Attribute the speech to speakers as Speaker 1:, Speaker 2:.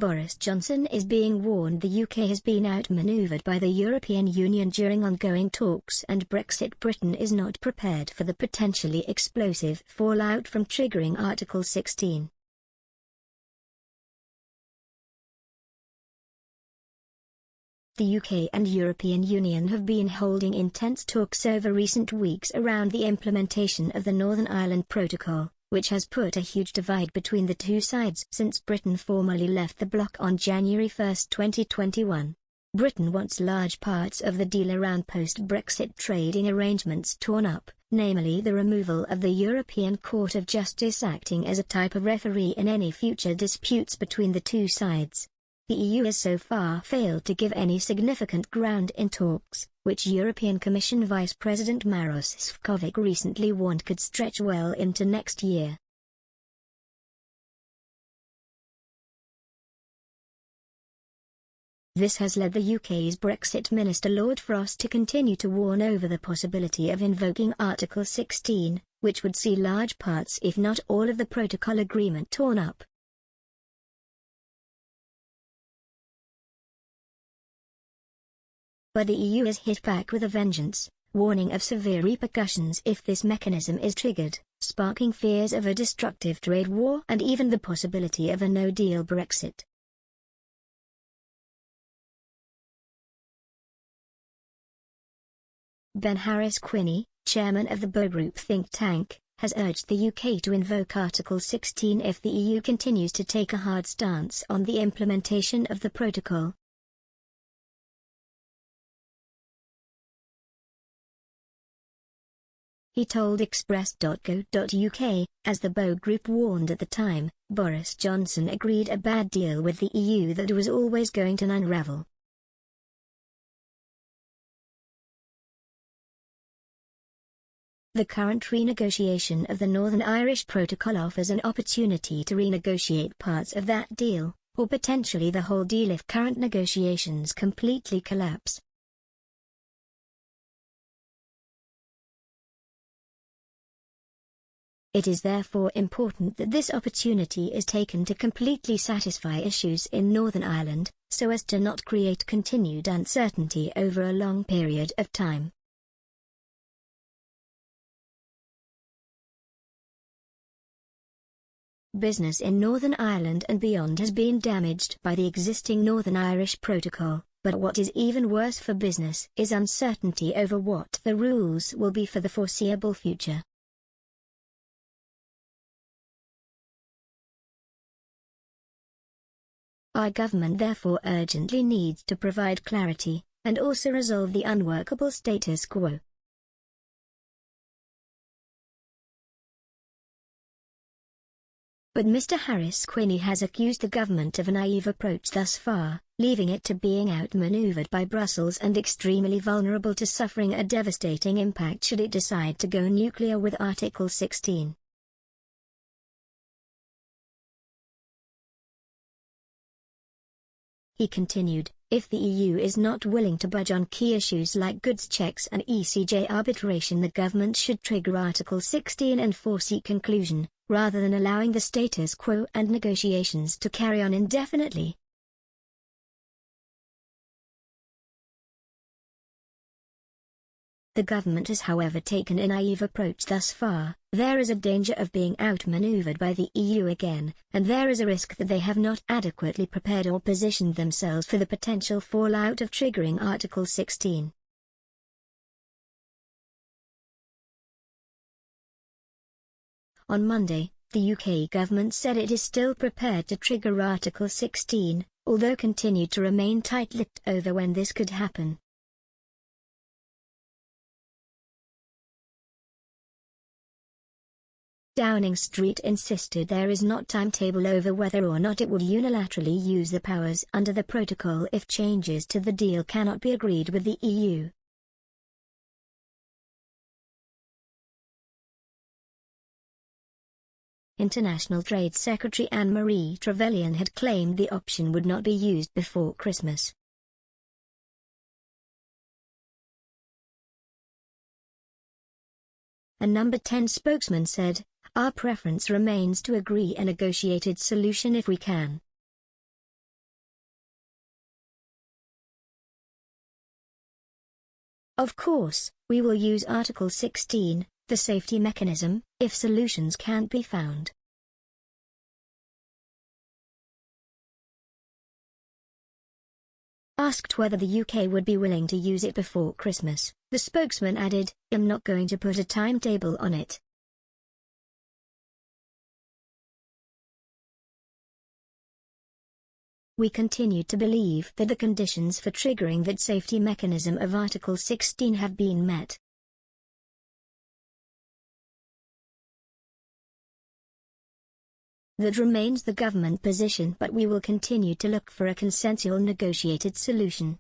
Speaker 1: Boris Johnson is being warned the UK has been outmanoeuvred by the European Union during ongoing talks and Brexit. Britain is not prepared for the potentially explosive fallout from triggering Article 16. The UK and European Union have been holding intense talks over recent weeks around the implementation of the Northern Ireland Protocol, which has put a huge divide between the two sides since Britain formally left the bloc on January 1, 2021. Britain wants large parts of the deal around post-Brexit trading arrangements torn up, namely the removal of the European Court of Justice acting as a type of referee in any future disputes between the two sides. The EU has so far failed to give any significant ground in talks, which European Commission Vice President Maros Sefcovic recently warned could stretch well into next year. This has led the UK's Brexit Minister Lord Frost to continue to warn over the possibility of invoking Article 16, which would see large parts if not all of the protocol agreement torn up. But the EU has hit back with a vengeance, warning of severe repercussions if this mechanism is triggered, sparking fears of a destructive trade war and even the possibility of a no-deal Brexit. Ben Harris-Quinney, chairman of the Bow Group think tank, has urged the UK to invoke Article 16 if the EU continues to take a hard stance on the implementation of the protocol. He told Express.co.uk, as the Bow Group warned at the time, Boris Johnson agreed a bad deal with the EU that was always going to unravel. The current renegotiation of the Northern Irish Protocol offers an opportunity to renegotiate parts of that deal, or potentially the whole deal if current negotiations completely collapse. It is therefore important that this opportunity is taken to completely satisfy issues in Northern Ireland, so as to not create continued uncertainty over a long period of time. Business in Northern Ireland and beyond has been damaged by the existing Northern Irish Protocol, but what is even worse for business is uncertainty over what the rules will be for the foreseeable future. Our government therefore urgently needs to provide clarity, and also resolve the unworkable status quo. But Mr. Harris-Quinney has accused the government of a naive approach thus far, leaving it to being outmaneuvered by Brussels and extremely vulnerable to suffering a devastating impact should it decide to go nuclear with Article 16. He continued, if the EU is not willing to budge on key issues like goods checks and ECJ arbitration, the government should trigger Article 16 and foresee conclusion, rather than allowing the status quo and negotiations to carry on indefinitely. The government has however taken a naive approach thus far. There is a danger of being outmaneuvered by the EU again, and there is a risk that they have not adequately prepared or positioned themselves for the potential fallout of triggering Article 16. On Monday, the UK government said it is still prepared to trigger Article 16, although continued to remain tight-lipped over when this could happen. Downing Street insisted there is not timetable over whether or not it would unilaterally use the powers under the protocol if changes to the deal cannot be agreed with the EU. International Trade Secretary Anne-Marie Trevelyan had claimed the option would not be used before Christmas. A Number 10 spokesman said, "Our preference remains to agree a negotiated solution if we can." Of course, we will use Article 16, the safety mechanism, if solutions can't be found. Asked whether the UK would be willing to use it before Christmas, the spokesman added, "I'm not going to put a timetable on it." We continue to believe that the conditions for triggering that safety mechanism of Article 16 have been met. That remains the government position, but we will continue to look for a consensual negotiated solution.